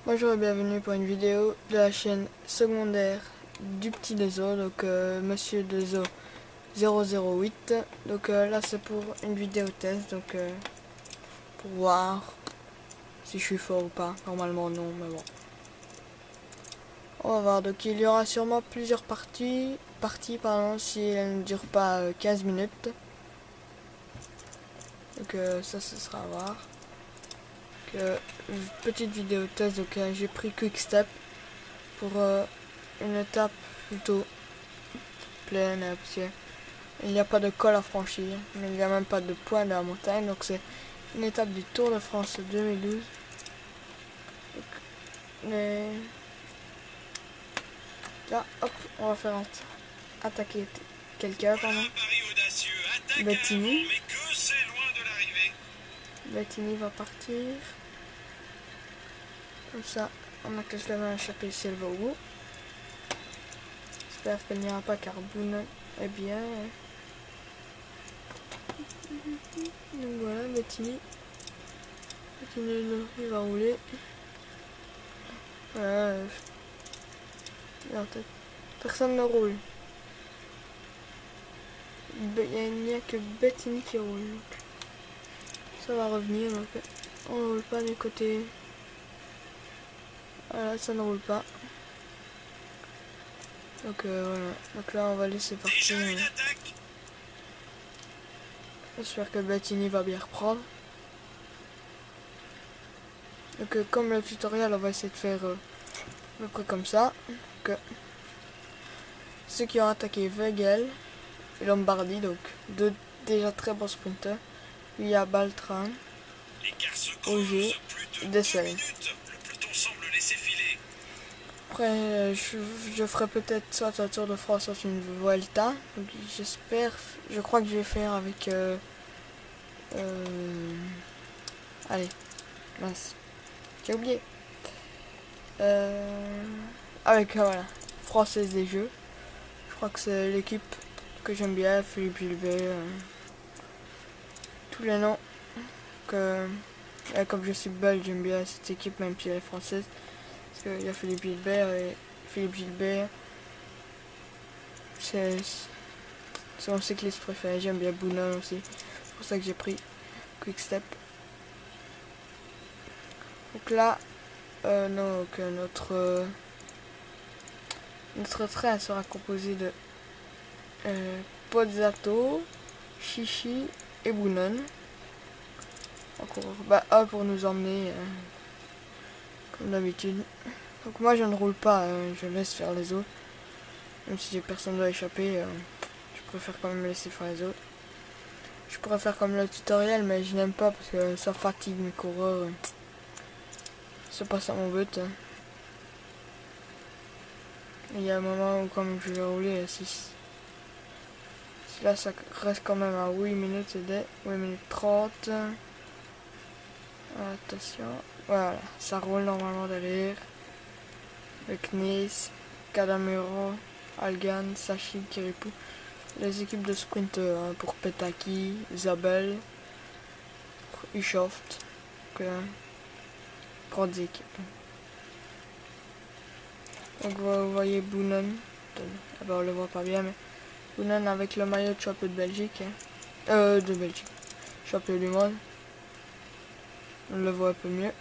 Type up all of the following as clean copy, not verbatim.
Bonjour et bienvenue pour une vidéo de la chaîne secondaire du petit Dezo, donc Monsieur Dezo 008. Donc là c'est pour une vidéo test, donc pour voir si je suis fort ou pas. Normalement non, mais bon. On va voir, donc il y aura sûrement plusieurs parties pardon, si elles ne durent pas 15 minutes. Donc ça ce sera à voir. Petite vidéo test, donc j'ai pris Quickstep pour une étape plutôt pleine, parce que il n'y a pas de col à franchir, mais il n'y a même pas de point de la montagne, donc c'est une étape du Tour de France 2012. Donc, mais là, hop, on va faire attaquer quelqu'un, pardon. Bettini. Bettini va partir. Comme ça, on a quelqu'un à échapper si elle va au bout. J'espère qu'elle n'ira pas car Boone est bien. Donc voilà, Bettini. Bettini, il va rouler. Voilà. Personne ne roule. Il n'y a que Bettini qui roule. Donc ça va revenir. Donc on ne roule pas du côté. Voilà, ça ne roule pas. Donc voilà. Donc là on va laisser partir. J'espère que Bettini va bien reprendre. Donc comme le tutoriel, on va essayer de faire à peu près comme ça. Donc, ceux qui ont attaqué Vegel et Lombardi, donc deux déjà très bons sprinters. Il y a Baltran, Auger et Dessel. Après, je ferai peut-être soit un Tour de France, soit une Vuelta. Donc, j'espère, je crois que je vais faire avec... allez, mince, j'ai oublié. Avec, voilà, Française des Jeux. Je crois que c'est l'équipe que j'aime bien, Philippe Gilbert. Tous les noms que... comme je suis belge, j'aime bien cette équipe, même si elle est française. Parce qu'il y a Philippe Gilbert et Philippe Gilbert, c'est mon cycliste préféré. J'aime bien Bounon aussi. C'est pour ça que j'ai pris Quickstep. Donc là, notre train sera composé de Pozzato, Chichi et Bounon. Encore un pour nous emmener comme d'habitude. Donc moi je ne roule pas, je laisse faire les autres. Même si personne doit échapper, je préfère quand même laisser faire les autres. Je pourrais faire comme le tutoriel, mais je n'aime pas parce que ça fatigue mes coureurs. C'est pas ça mon but. Il y a un moment où comme je vais rouler à 6. Là ça reste quand même à 8 minutes, c'est des 8 minutes 30. Attention. Voilà, ça roule normalement derrière. Avec Nice, Cadamero, Algan, Sachi, Kiripu. Les équipes de sprinteurs hein, pour Petaki, Isabelle, Ushoft. Grandes équipes. Donc vous voyez Bounon. D'abord on le voit pas bien, mais Bounon avec le maillot de champion de Belgique. Hein. De Belgique. Champion du monde. On le voit un peu mieux.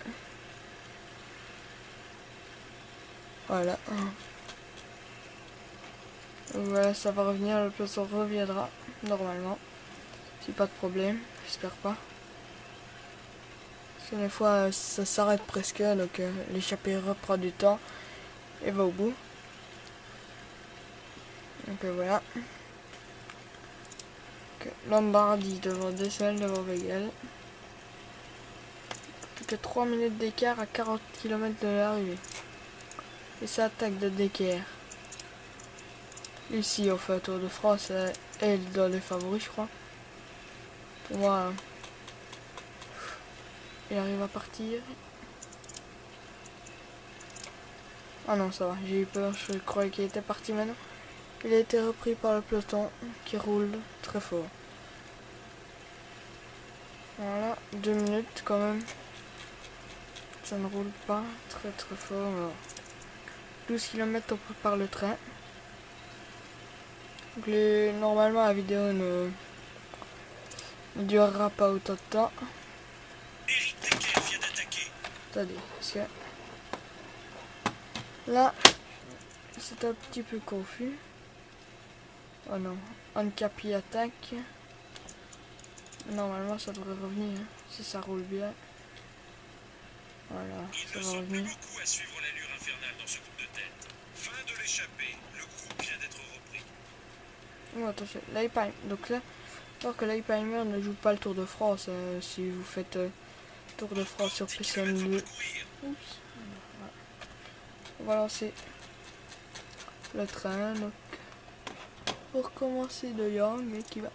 Voilà. Donc voilà, ça va revenir, le peloton reviendra normalement. Si pas de problème, j'espère pas. Parce que des fois ça s'arrête presque, donc l'échappée reprend du temps et va au bout. Donc voilà. Lombardie devant Dessel, devant Vegel. Plus que 3 minutes d'écart à 40 km de l'arrivée. Et ça attaque de d'équerre. Ici on fait un Tour de France, elle dans les favoris je crois. Pour moi, il arrive à partir. Ah non ça va, j'ai eu peur, je croyais qu'il était parti maintenant. Il a été repris par le peloton qui roule très fort. Voilà, 2 minutes quand même. ça ne roule pas très fort. Alors, 12 km par le train. Donc normalement la vidéo ne durera pas autant de temps. Attendez, parce que là c'est un petit peu confus. Oh non, Ancapi attaque. Normalement ça devrait revenir, hein, si ça roule bien. Voilà, ça va revenir. Beaucoup à suivre l'allure infernale dans ce coup de tête. Fin de l'échappée, le groupe vient d'être repris. Oh, attention, donc là, alors que l'Hypeimer ne joue pas le Tour de France, si vous faites Tour de France sur PCN2. Oups. Voilà. On va lancer le train, donc pour commencer de Yang et qui va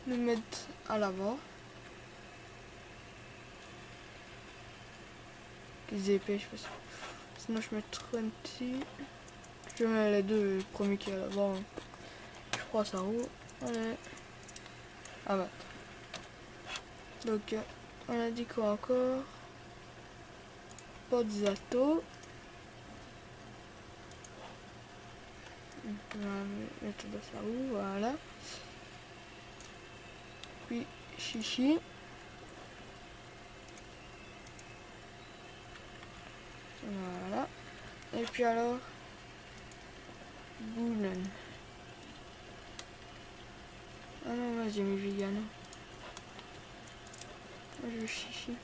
nous mettre à l'avant. Qui se dépêche parce que sinon je mets 20. Je mets les deux, le premier qui est à l'avant. Je crois ça roule. Allez. Ah bah. Donc on a dit quoi encore? Pozzato. On va mettre dans sa roue, voilà. Puis Chichi. Voilà. Et puis alors Boonen. Ah non, moi j'ai mis Vigano. Moi je veux Chichi.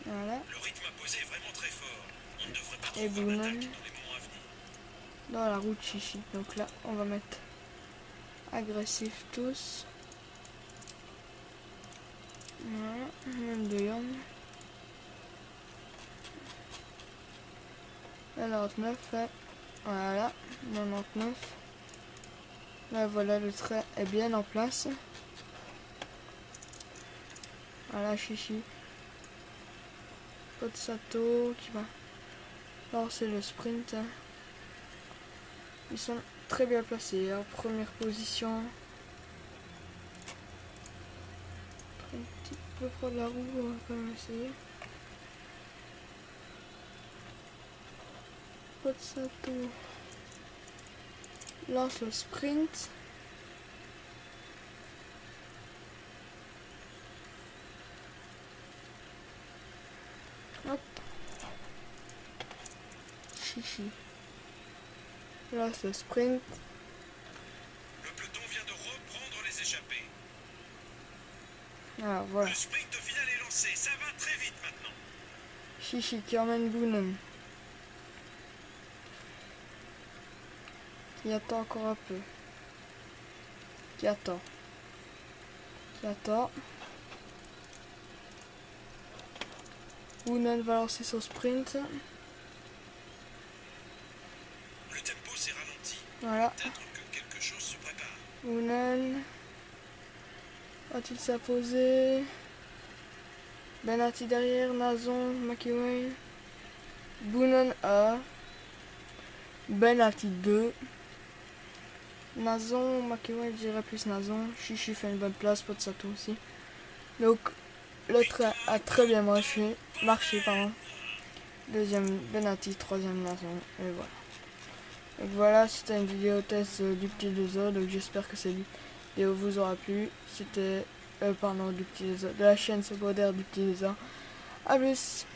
Voilà. Le rythme imposé est vraiment très fort. On ne devrait pas trop Et voir Boonen l'attaque dans les moments à venir. dans la route Chichi. Donc là on va mettre agressif tous. Voilà, même de Yang. 99, voilà, 99. Là voilà, le trait est bien en place. Voilà, Chichi. Pozzato qui va lancer le sprint. Ils sont très bien placés. En première position. Un petit peu près de la roue, on va quand même essayer. Pozzato lance le sprint. Hop. Chichi lance le sprint. Le peloton vient de reprendre les échappées. Ah voilà. Le sprint final est lancé, ça va très vite maintenant. Chichi qui emmène Boonen. Qui attend encore un peu. Qui attend. Boonen va lancer son sprint. Le tempo s'est ralenti. Voilà. Peut-être que quelque chose se prépare. Boonen va-t-il s'imposer? Benati derrière, Nazon, McEwen. Boonen 1. Benati 2. Nazon, McEwen, je dirais plus Nazon. Chichi fait une bonne place, Pozzato aussi. Donc le train a très bien marché, pardon. Deuxième Benati, troisième Nazon, et voilà. Donc voilà, c'était une vidéo test du petit 2O, donc j'espère que cette vidéo vous aura plu. C'était, du petit 2O, de la chaîne secondaire du petit 2O. A plus.